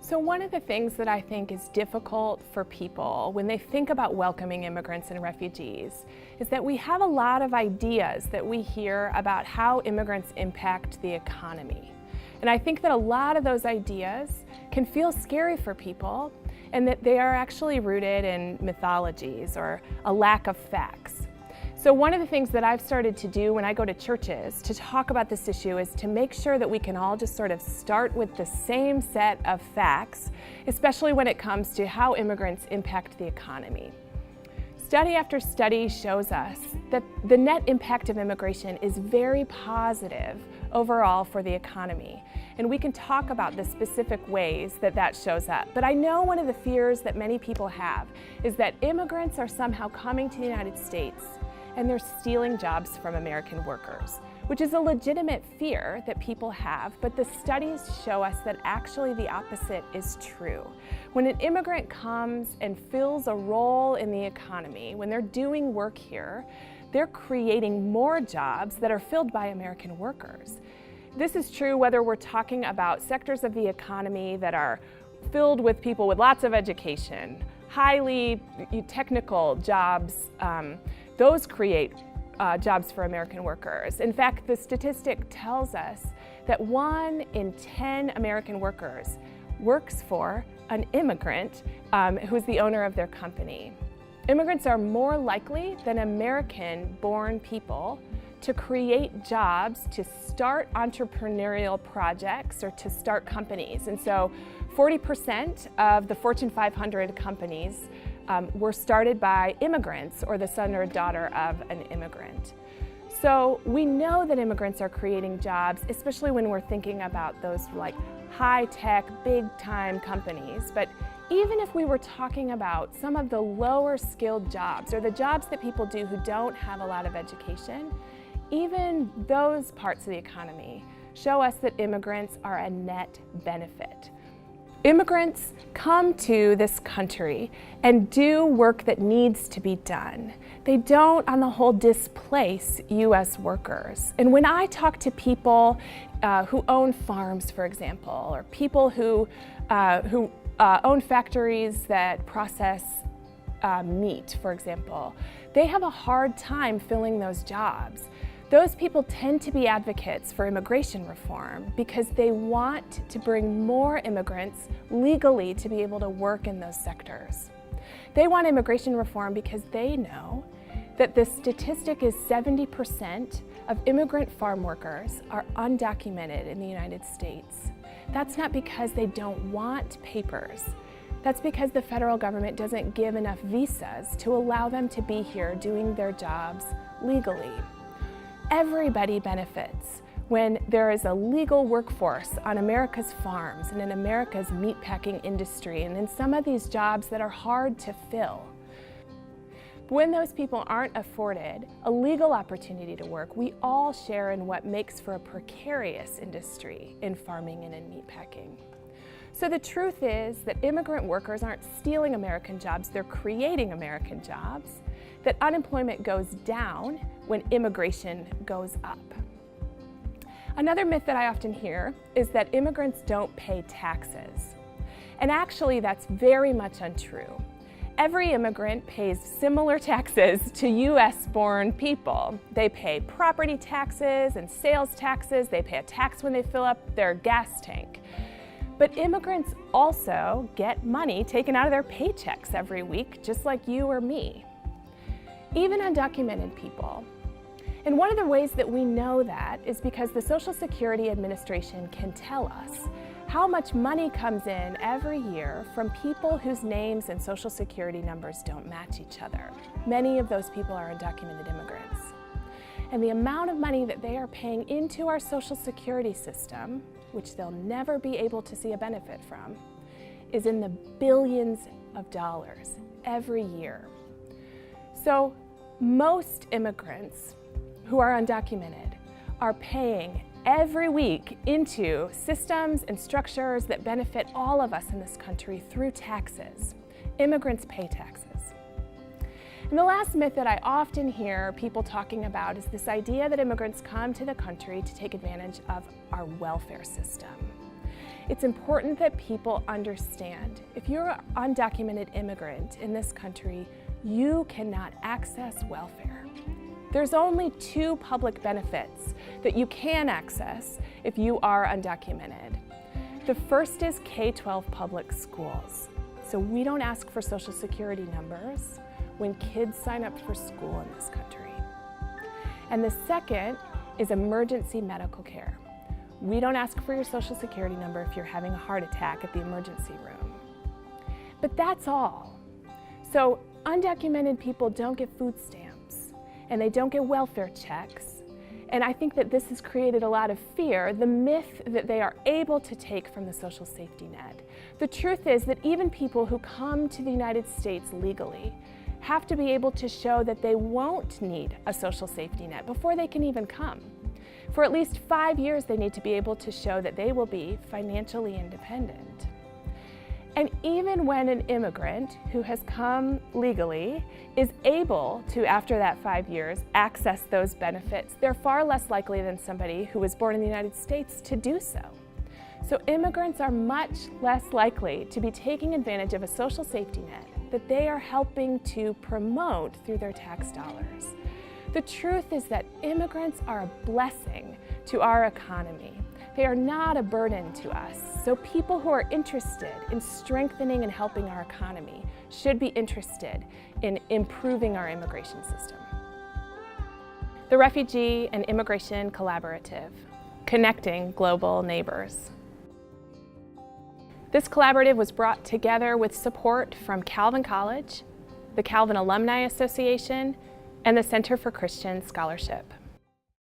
So one of the things that I think is difficult for people when they think about welcoming immigrants and refugees is that we have a lot of ideas that we hear about how immigrants impact the economy. And I think that a lot of those ideas can feel scary for people and that they are actually rooted in mythologies or a lack of facts. So one of the things that I've started to do when I go to churches to talk about this issue is to make sure that we can all just sort of start with the same set of facts, especially when it comes to how immigrants impact the economy. Study after study shows us that the net impact of immigration is very positive overall for the economy. And we can talk about the specific ways that that shows up. But I know one of the fears that many people have is that immigrants are somehow coming to the United States and they're stealing jobs from American workers, which is a legitimate fear that people have, but the studies show us that actually the opposite is true. When an immigrant comes and fills a role in the economy, when they're doing work here, they're creating more jobs that are filled by American workers. This is true whether we're talking about sectors of the economy that are filled with people with lots of education, highly technical jobs. Those create jobs for American workers. In fact, the statistic tells us that 1 in 10 American workers works for an immigrant who's the owner of their company. Immigrants are more likely than American-born people to create jobs, to start entrepreneurial projects, or to start companies. And so 40% of the Fortune 500 companies were started by immigrants or the son or daughter of an immigrant. So we know that immigrants are creating jobs, especially when we're thinking about those like high-tech, big-time companies. But even if we were talking about some of the lower skilled jobs or the jobs that people do who don't have a lot of education, even those parts of the economy show us that immigrants are a net benefit. Immigrants come to this country and do work that needs to be done. They don't, on the whole, displace U.S. workers. And when I talk to people who own farms, for example, or people who own factories that process meat, for example, they have a hard time filling those jobs. Those people tend to be advocates for immigration reform because they want to bring more immigrants legally to be able to work in those sectors. They want immigration reform because they know that the statistic is 70% of immigrant farm workers are undocumented in the United States. That's not because they don't want papers. That's because the federal government doesn't give enough visas to allow them to be here doing their jobs legally. Everybody benefits when there is a legal workforce on America's farms and in America's meatpacking industry and in some of these jobs that are hard to fill. But when those people aren't afforded a legal opportunity to work, we all share in what makes for a precarious industry in farming and in meatpacking. So the truth is that immigrant workers aren't stealing American jobs, they're creating American jobs, that unemployment goes down when immigration goes up. Another myth that I often hear is that immigrants don't pay taxes. And actually that's very much untrue. Every immigrant pays similar taxes to US-born people. They pay property taxes and sales taxes, they pay a tax when they fill up their gas tank. But immigrants also get money taken out of their paychecks every week, just like you or me. Even undocumented people. And one of the ways that we know that is because the Social Security Administration can tell us how much money comes in every year from people whose names and Social Security numbers don't match each other. Many of those people are undocumented immigrants. And the amount of money that they are paying into our Social Security system, which they'll never be able to see a benefit from, is in the billions of dollars every year. So most immigrants who are undocumented are paying every week into systems and structures that benefit all of us in this country through taxes. Immigrants pay taxes. And the last myth that I often hear people talking about is this idea that immigrants come to the country to take advantage of our welfare system. It's important that people understand if you're an undocumented immigrant in this country, you cannot access welfare. There's only two public benefits that you can access if you are undocumented. The first is K-12 public schools. So we don't ask for Social Security numbers when kids sign up for school in this country. And the second is emergency medical care. We don't ask for your Social Security number if you're having a heart attack at the emergency room. But that's all. So undocumented people don't get food stamps and they don't get welfare checks. And I think that this has created a lot of fear, the myth that they are able to take from the social safety net. The truth is that even people who come to the United States legally have to be able to show that they won't need a social safety net before they can even come. For at least 5 years, they need to be able to show that they will be financially independent. And even when an immigrant who has come legally is able to, after that 5 years, access those benefits, they're far less likely than somebody who was born in the United States to do so. So immigrants are much less likely to be taking advantage of a social safety net that they are helping to promote through their tax dollars. The truth is that immigrants are a blessing to our economy. They are not a burden to us. So people who are interested in strengthening and helping our economy should be interested in improving our immigration system. The Refugee and Immigration Collaborative, connecting global neighbors. This collaborative was brought together with support from Calvin College, the Calvin Alumni Association, and the Center for Christian Scholarship.